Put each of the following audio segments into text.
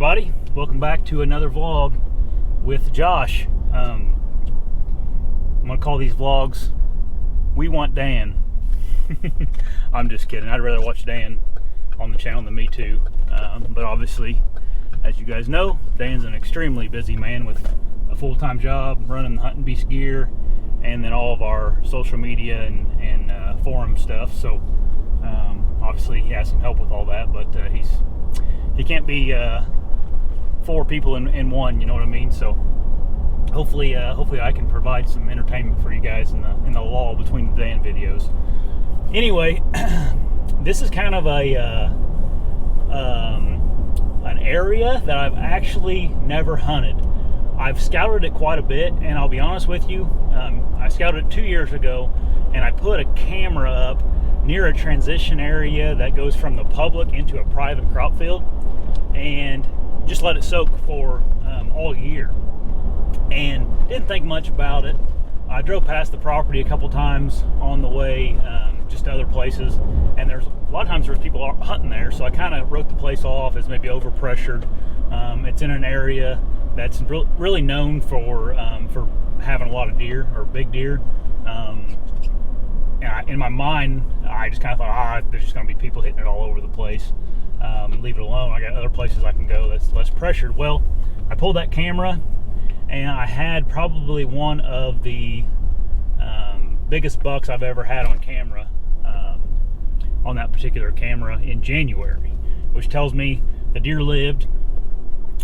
everybody, welcome back to another vlog with Josh. I'm gonna call these vlogs We Want Dan. I'm just kidding. I'd rather watch Dan on the channel than me too, but obviously, as you guys know, Dan's an extremely busy man with a full-time job running the Hunting Beast gear and then all of our social media and forum stuff. So obviously he has some help with all that, but he can't be four people in one, you know what I mean? So hopefully I can provide some entertainment for you guys in the lull between the Dan videos. Anyway, this is kind of an area that I've actually never hunted. I've scouted it quite a bit, and I'll be honest with you, I scouted it 2 years ago, and I put a camera up near a transition area that goes from the public into a private crop field, and just let it soak for all year, and didn't think much about it. I drove past the property a couple times on the way just to other places, and there's a lot of times there's people hunting there, so I kind of wrote the place off as maybe overpressured. It's in an area that's really known for having a lot of deer, or big deer. And in my mind, I just kind of thought, there's just going to be people hitting it all over the place. Leave it alone. I got other places I can go that's less pressured. Well, I pulled that camera, and I had probably one of the biggest bucks I've ever had on camera, on that particular camera in January, which tells me the deer lived.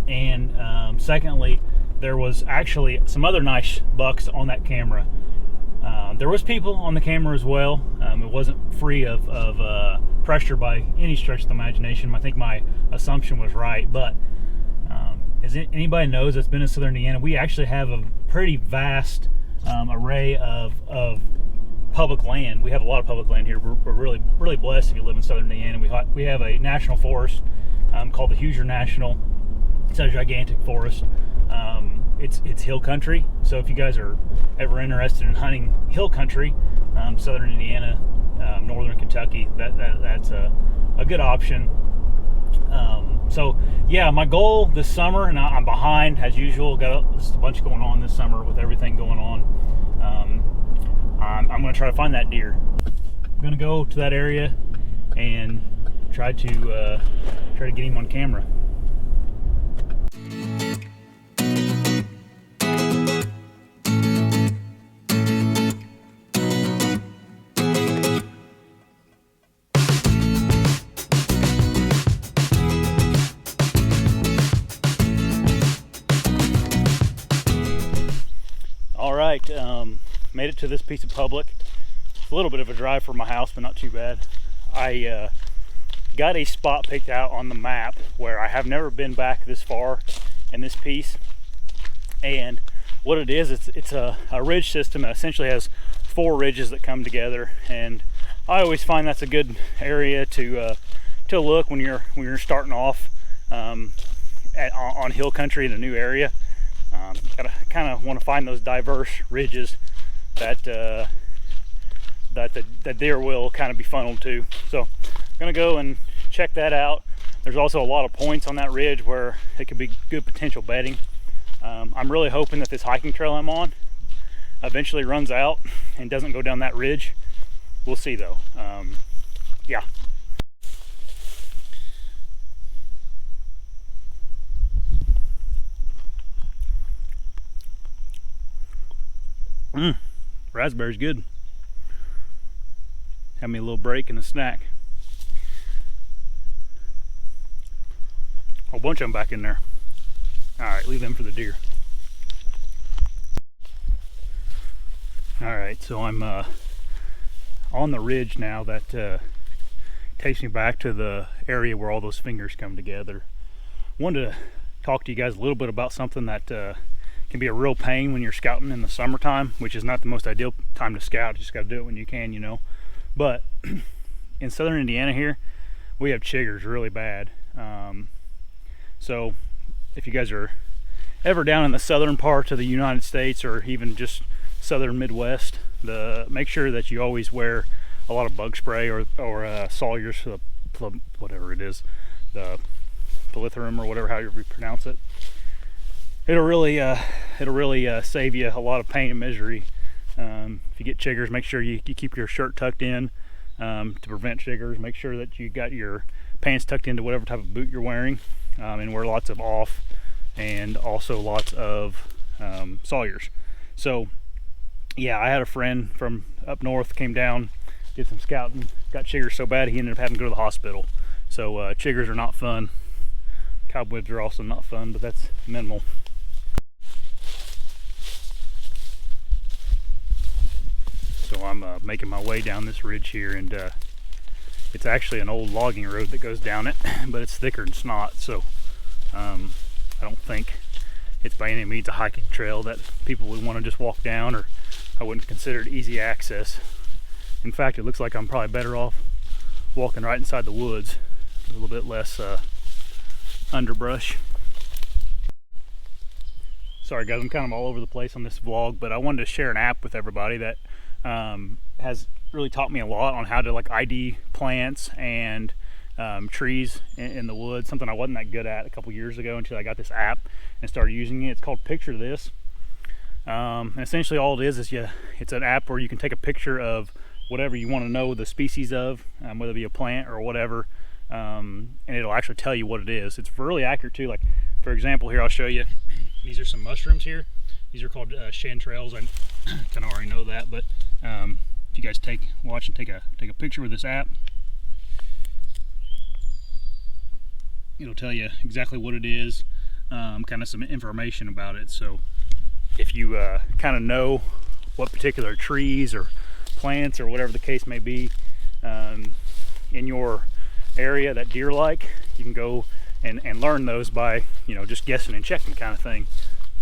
And secondly, there was actually some other nice bucks on that camera. There was people on the camera as well. It wasn't free of pressure by any stretch of the imagination. I think my assumption was right, but as anybody knows that's been in southern Indiana, we actually have a pretty vast array of public land. We have a lot of public land here. We're really blessed if you live in southern Indiana. We have a national forest called the Hoosier National. It's a gigantic forest. It's hill country, so if you guys are ever interested in hunting hill country, southern Indiana, northern Kentucky, that's a good option. So yeah, my goal this summer, and I'm behind as usual, got just a bunch going on this summer with everything going on. I'm going to try to find that deer. I'm going to go to that area and try to get him on camera. Alright, made it to this piece of public. It's a little bit of a drive from my house, but not too bad. I got a spot picked out on the map where I have never been back this far in this piece. And what it is, it's a ridge system that essentially has 4 ridges that come together. And I always find that's a good area to look when you're starting off on hill country in a new area. Gotta kind of want to find those diverse ridges that the deer will kind of be funneled to. So I'm gonna go and check that out. There's also a lot of points on that ridge where it could be good potential bedding. I'm really hoping that this hiking trail I'm on eventually runs out and doesn't go down that ridge. We'll see though. Yeah. Raspberry's good. Have me a little break and a snack. A whole bunch of them back in there. Alright, leave them for the deer. Alright, so I'm on the ridge now that takes me back to the area where all those fingers come together. Wanted to talk to you guys a little bit about something that can be a real pain when you're scouting in the summertime, which is not the most ideal time to scout. You just got to do it when you can, you know. But in southern Indiana here, we have chiggers really bad. So if you guys are ever down in the southern part of the United States, or even just southern Midwest, make sure that you always wear a lot of bug spray or Sawyer's, whatever it is, the palithyrum or whatever, however you pronounce it. It'll really save you a lot of pain and misery. If you get chiggers, make sure you keep your shirt tucked in to prevent chiggers. Make sure that you got your pants tucked into whatever type of boot you're wearing, and wear lots of off and also lots of sawyers. So yeah, I had a friend from up north, came down, did some scouting, got chiggers so bad he ended up having to go to the hospital. So chiggers are not fun. Cobwebs are also not fun, but that's minimal. So I'm making my way down this ridge here, and it's actually an old logging road that goes down it, but it's thicker than snot, so I don't think it's by any means a hiking trail that people would want to just walk down, or I wouldn't consider it easy access. In fact, it looks like I'm probably better off walking right inside the woods, a little bit less underbrush. Sorry guys, I'm kind of all over the place on this vlog, but I wanted to share an app with everybody that has really taught me a lot on how to like ID plants and trees in the woods, something I wasn't that good at a couple years ago until I got this app and started using it. It's called Picture This, and essentially all it is it's an app where you can take a picture of whatever you want to know the species of, whether it be a plant or whatever, and it'll actually tell you what it is. It's really accurate too. Like for example, here I'll show you. These are some mushrooms here. These are called chanterelles. I kind of already know that, but if you guys watch and take a picture with this app, it'll tell you exactly what it is, kind of some information about it. So if you kind of know what particular trees or plants or whatever the case may be in your area that deer like, you can go and learn those by just guessing and checking kind of thing.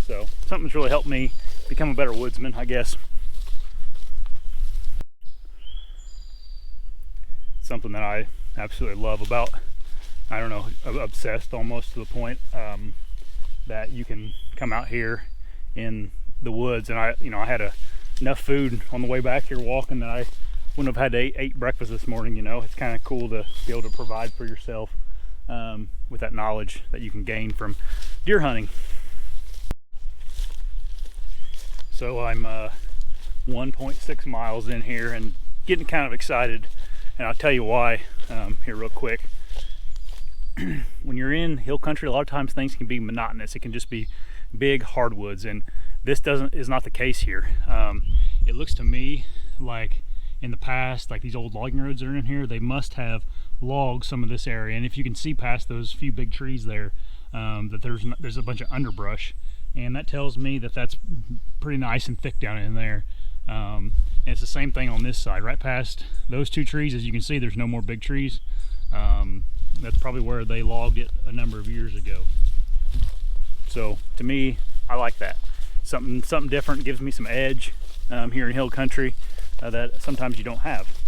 So something's really helped me become a better woodsman, I guess. Something that I absolutely love about, I don't know, obsessed almost to the point that you can come out here in the woods, and I had enough food on the way back here walking that I wouldn't have had to eat breakfast this morning. It's kind of cool to be able to provide for yourself with that knowledge that you can gain from deer hunting. So I'm 1.6 miles in here and getting kind of excited, and I'll tell you why here real quick. When you're in hill country, a lot of times things can be monotonous. It can just be big hardwoods, and this is not the case here. It looks to me like in the past, like these old logging roads that are in here, they must have logged some of this area, and if you can see past those few big trees there, that there's a bunch of underbrush, and that tells me that that's pretty nice and thick down in there. And it's the same thing on this side. Right past those two trees, as you can see, there's no more big trees. That's probably where they logged it a number of years ago. So to me, I like that. Something different, gives me some edge here in hill country that sometimes you don't have.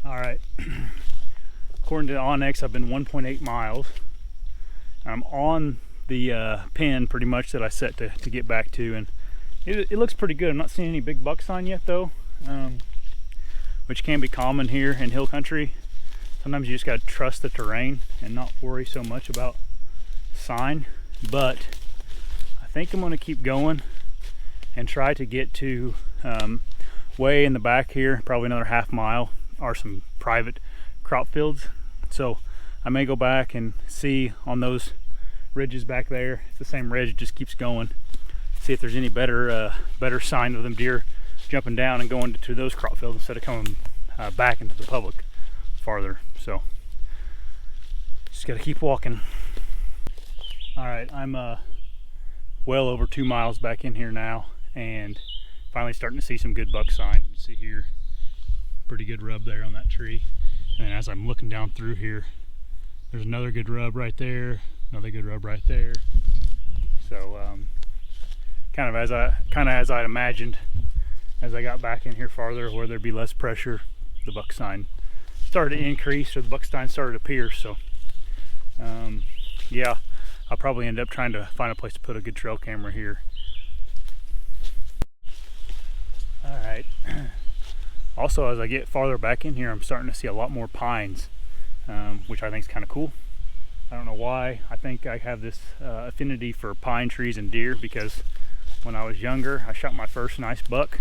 All right, according to Onyx, I've been 1.8 miles. I'm on the pin pretty much that I set to get back to, and it looks pretty good. I'm not seeing any big buck sign yet though, which can be common here in hill country. Sometimes you just got to trust the terrain and not worry so much about sign. But I think I'm going to keep going and try to get to way in the back here, probably another half mile, are some private crop fields. So I may go back and see on those ridges back there. It's the same ridge, it just keeps going. See if there's any better sign of them deer jumping down and going to those crop fields instead of coming back into the public farther. So just got to keep walking. All right, I'm well over 2 miles back in here now, and finally starting to see some good buck sign. You can see here, pretty good rub there on that tree. And then as I'm looking down through here, there's another good rub right there, another good rub right there. So kind of as I'd imagined, as I got back in here farther where there'd be less pressure, the buck sign started to increase, or the buck sign started to appear. So yeah, I'll probably end up trying to find a place to put a good trail camera here. All right. Also, as I get farther back in here, I'm starting to see a lot more pines. which I think is kind of cool. I don't know why. I think I have this affinity for pine trees and deer because when I was younger, I shot my first nice buck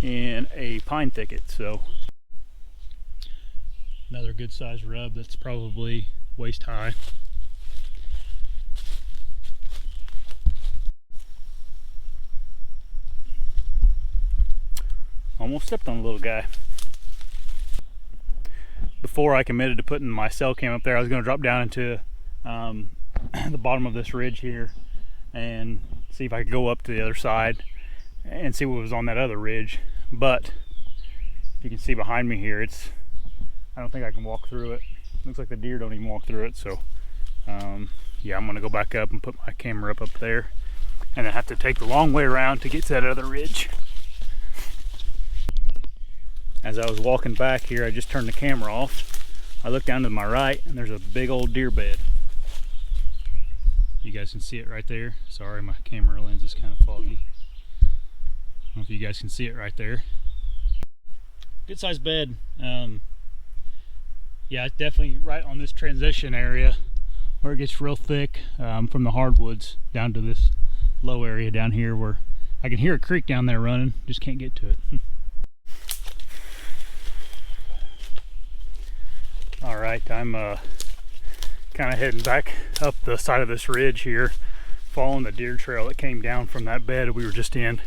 in a pine thicket. So another good sized rub that's probably waist high. Almost stepped on a little guy. Before I committed to putting my cell cam up there, I was going to drop down into the bottom of this ridge here and see if I could go up to the other side and see what was on that other ridge. But you can see behind me here, I don't think I can walk through it. Looks like the deer don't even walk through it. So yeah, I'm going to go back up and put my camera up there, and then have to take the long way around to get to that other ridge. As I was walking back here, I just turned the camera off. I looked down to my right and there's a big old deer bed. You guys can see it right there. Sorry, my camera lens is kind of foggy. I don't know if you guys can see it right there. Good sized bed. Yeah, it's definitely right on this transition area where it gets real thick from the hardwoods down to this low area down here where I can hear a creek down there running, just can't get to it. All right, I'm kind of heading back up the side of this ridge here, following the deer trail that came down from that bed we were just in.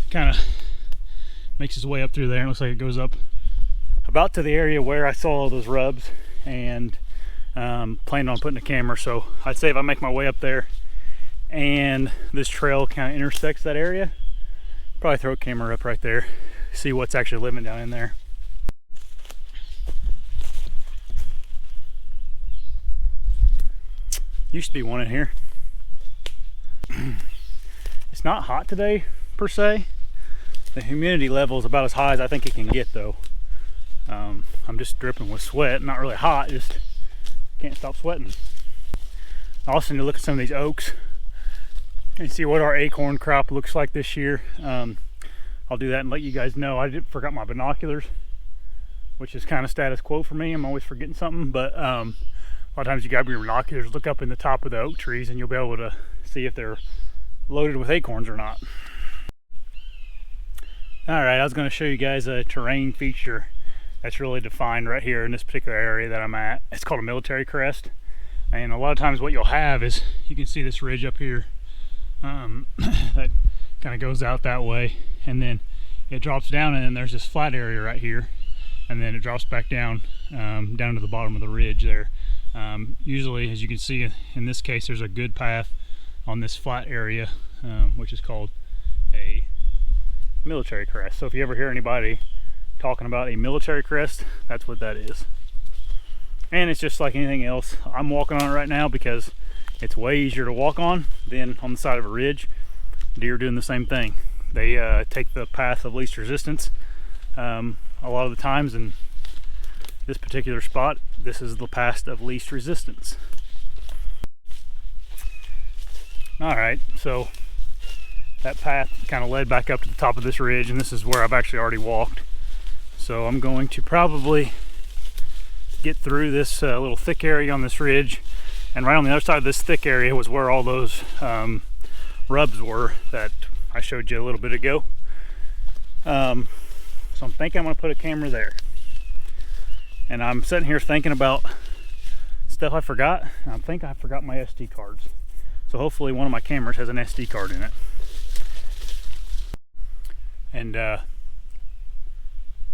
Kind of makes its way up through there, and looks like it goes up about to the area where I saw all those rubs, and planned on putting a camera. So I'd say if I make my way up there and this trail kind of intersects that area, probably throw a camera up right there, see what's actually living down in there. Used to be one in here. It's not hot today per se. The humidity level is about as high as I think it can get though. I'm just dripping with sweat. Not really hot, just can't stop sweating. I also need to look at some of these oaks and see what our acorn crop looks like this year. I'll do that and let you guys know. I forgot my binoculars, which is kind of status quo for me. I'm always forgetting something, but a lot of times you grab your binoculars, look up in the top of the oak trees, and you'll be able to see if they're loaded with acorns or not. Alright, I was going to show you guys a terrain feature that's really defined right here in this particular area that I'm at. It's called a military crest. And a lot of times what you'll have is, you can see this ridge up here that kind of goes out that way, and then it drops down, and then there's this flat area right here, and then it drops back down down to the bottom of the ridge there. Usually, as you can see in this case, there's a good path on this flat area, which is called a military crest. So if you ever hear anybody talking about a military crest, that's what that is. And it's just like anything else. I'm walking on it right now because it's way easier to walk on than on the side of a ridge. Deer doing the same thing. They take the path of least resistance a lot of the times, and this particular spot, this is the path of least resistance. Alright, so that path kind of led back up to the top of this ridge, and this is where I've actually already walked. So I'm going to probably get through this little thick area on this ridge, and right on the other side of this thick area was where all those rubs were that I showed you a little bit ago. So I'm thinking I'm going to put a camera there. And I'm sitting here thinking about stuff I forgot. I think I forgot my SD cards. So hopefully one of my cameras has an SD card in it. And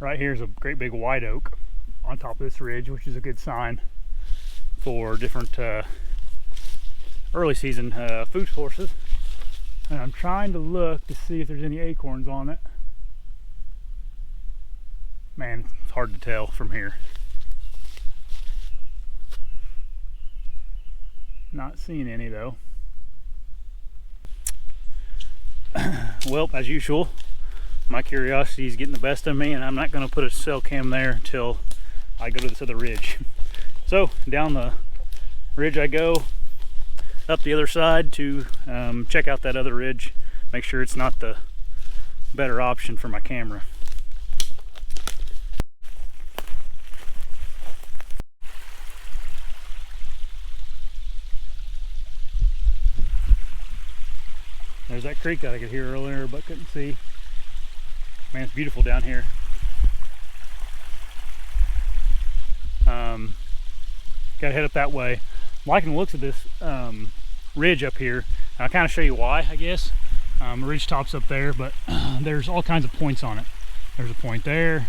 right here is a great big white oak on top of this ridge, which is a good sign for different early season food sources. And I'm trying to look to see if there's any acorns on it. Man, it's hard to tell from here. Not seeing any though. Well, as usual, my curiosity is getting the best of me, and I'm not going to put a cell cam there until I go to this other ridge. So down the ridge I go, up the other side to check out that other ridge, make sure it's not the better option for my camera. There's that creek that I could hear earlier but couldn't see. Man, it's beautiful down here. Gotta head up that way. I'm liking the looks of this ridge up here. I'll kind of show you why, I guess. Ridge top's up there, but there's all kinds of points on it. There's a point there,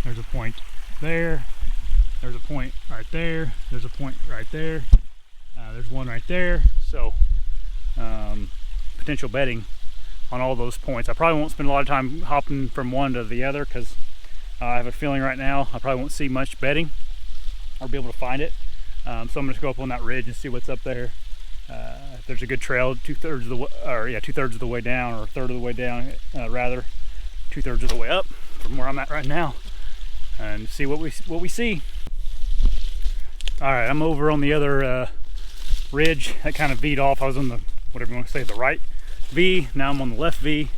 there's a point there, there's a point right there, there's a point right there, there's one right there. So potential bedding on all those points. I probably won't spend a lot of time hopping from one to the other because I have a feeling right now I probably won't see much bedding or be able to find it. So I'm gonna just go up on that ridge and see what's up there. If there's a good trail, 2/3 of the way, or yeah, 2/3 of the way down, or a third of the way down, rather, 2/3 of the way up from where I'm at right now, and see what we see. All right, I'm over on the other ridge that kind of V'd off. I was on the, whatever you want to say, the right V. Now I'm on the left V,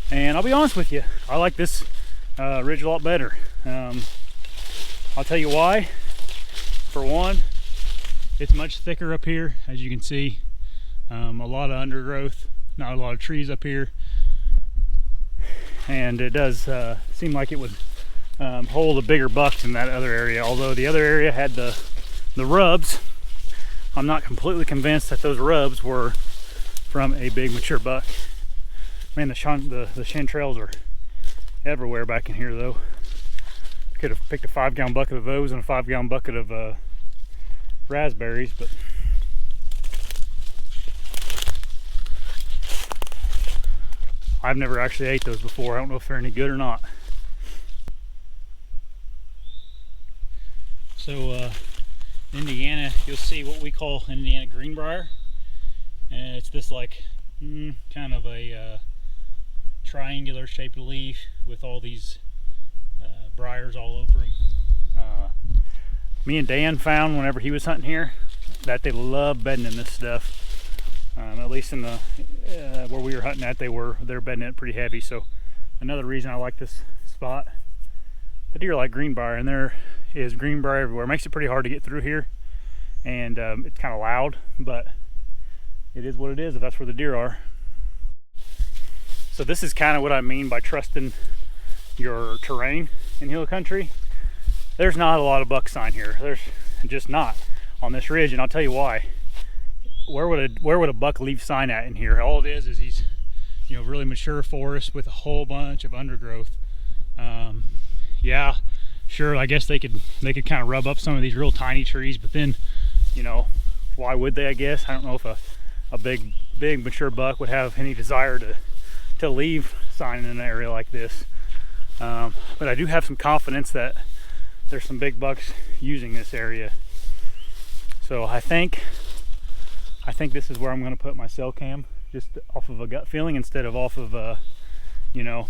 and I'll be honest with you, I like this ridge a lot better. I'll tell you why. For one, it's much thicker up here, as you can see. A lot of undergrowth, not a lot of trees up here, and it does seem like it would hold a bigger buck than that other area. Although the other area had the rubs, I'm not completely convinced that those rubs were from a big mature buck. Man, the chanterelles are everywhere back in here, though. Could have picked a 5-gallon bucket of those and a 5-gallon bucket of raspberries, but I've never actually ate those before. I don't know if they're any good or not. So in Indiana, you'll see what we call Indiana greenbrier, and it's this like kind of a triangular shaped leaf with all these briars all over them. Me and Dan found whenever he was hunting here that they love bedding in this stuff. At least in the where we were hunting at, they're bedding it pretty heavy. So another reason I like this spot. The deer like greenbrier, and there is greenbrier everywhere. It makes it pretty hard to get through here, and it's kind of loud, but it is what it is if that's where the deer are. So this is kind of what I mean by trusting your terrain in hill country. There's not a lot of buck sign here. There's just not on this ridge, and I'll tell you why. Where would a buck leave sign at in here? All it is he's, you know, really mature forest with a whole bunch of undergrowth. Yeah, sure, I guess they could kind of rub up some of these real tiny trees, but then, you know, why would they? I guess I don't know if a big mature buck would have any desire to leave sign in an area like this. But I do have some confidence that there's some big bucks using this area. So I think this is where I'm going to put my cell cam, just off of a gut feeling instead of off of you know,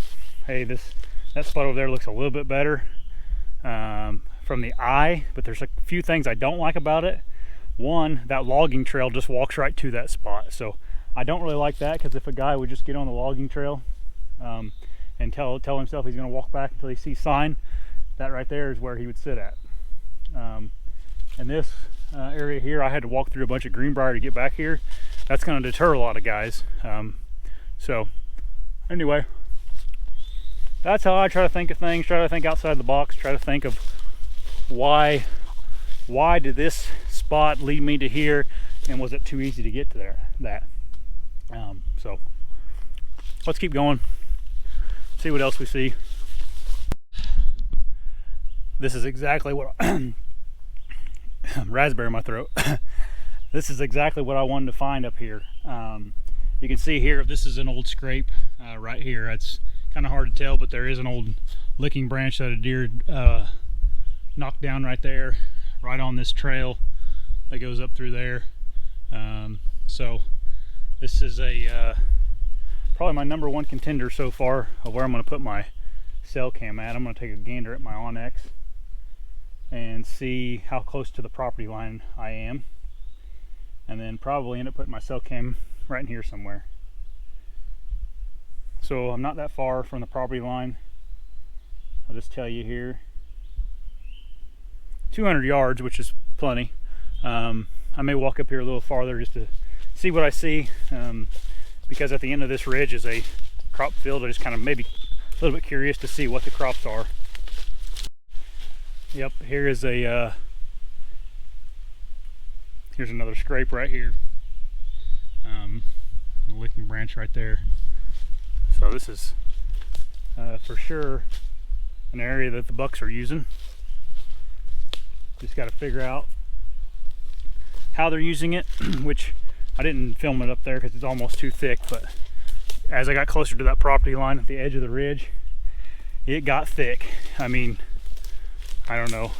hey, that spot over there looks a little bit better from the eye, but there's a few things I don't like about it. One, that logging trail just walks right to that spot, so I don't really like that, because if a guy would just get on the logging trail and tell himself he's going to walk back until he sees sign, that right there is where he would sit at. And this area here, I had to walk through a bunch of greenbrier to get back here. That's going to deter a lot of guys. So anyway, that's how I try to think of things, try to think outside the box, try to think of why did this spot lead me to here, and was it too easy to get to that. So let's keep going, see what else we see. This is exactly what raspberry in my throat. This is exactly what I wanted to find up here. You can see here, this is an old scrape right here. It's kind of hard to tell, but there is an old licking branch that a deer knocked down right there, right on this trail that goes up through there. So this is probably my #1 contender so far of where I'm going to put my cell cam at. I'm going to take a gander at my Onyx and see how close to the property line I am, and then probably end up putting my cell cam right in here somewhere. So I'm not that far from the property line. I'll just tell you here, 200 yards, which is plenty. I may walk up here a little farther just to see what I see, because at the end of this ridge is a crop field. I just kind of maybe a little bit curious to see what the crops are. Yep, here is a here's another scrape right here. The licking branch right there. So this is for sure an area that the bucks are using. Just got to figure out how they're using it, which I didn't film it up there because it's almost too thick, but as I got closer to that property line at the edge of the ridge, it got thick. I mean, I don't know,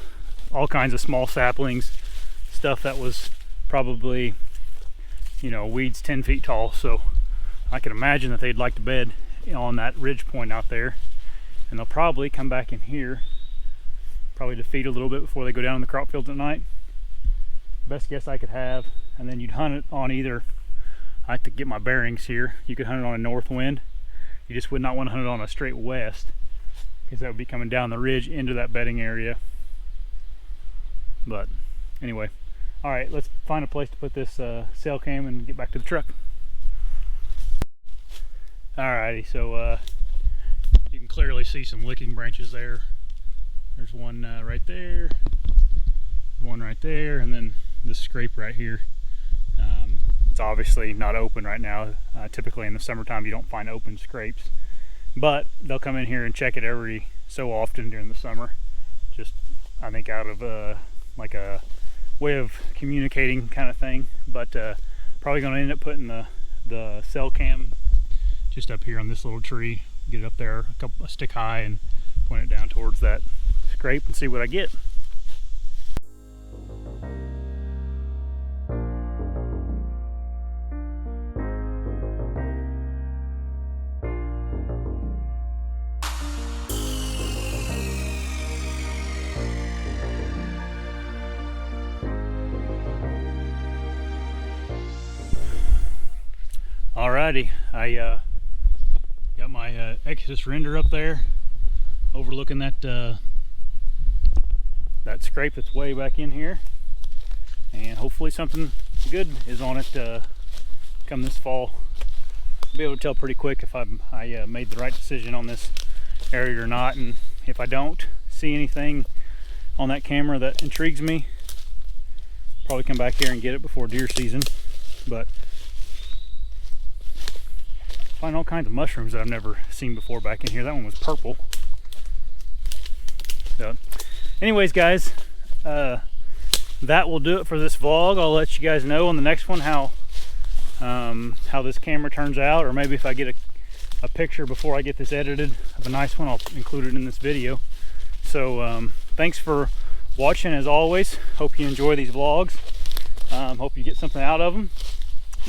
all kinds of small saplings, stuff that was probably, you know, weeds 10 feet tall. So I can imagine that they'd like to bed on that ridge point out there, and they'll probably come back in here, probably to feed a little bit before they go down in the crop fields at night. Best guess I could have. And then you'd hunt it on either, I have to get my bearings here, you could hunt it on a north wind. You just would not want to hunt it on a straight west, because that would be coming down the ridge into that bedding area. But anyway, all right, let's find a place to put this sail cam and get back to the truck. Alrighty, so you can clearly see some licking branches there. There's one right there, one right there, and then this scrape right here. It's obviously not open right now. Typically in the summertime you don't find open scrapes, but they'll come in here and check it every so often during the summer. Just, I think, out of like a way of communicating kind of thing. But probably going to end up putting the cell cam just up here on this little tree, get it up there a stick high and point it down towards that scrape and see what I get. Alrighty, I got my Exodus render up there, overlooking that that scrape that's way back in here, and hopefully something good is on it come this fall. I'll be able to tell pretty quick if I made the right decision on this area or not, and if I don't see anything on that camera that intrigues me, probably come back here and get it before deer season. But find all kinds of mushrooms that I've never seen before back in here. That one was purple. So anyways, guys, that will do it for this vlog. I'll let you guys know on the next one how this camera turns out, or maybe if I get a picture before I get this edited of a nice one, I'll include it in this video. So thanks for watching as always. Hope you enjoy these vlogs. Hope you get something out of them.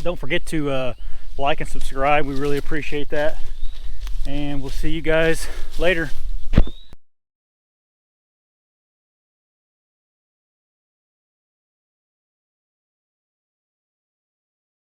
Don't forget to like and subscribe. We really appreciate that, and we'll see you guys later.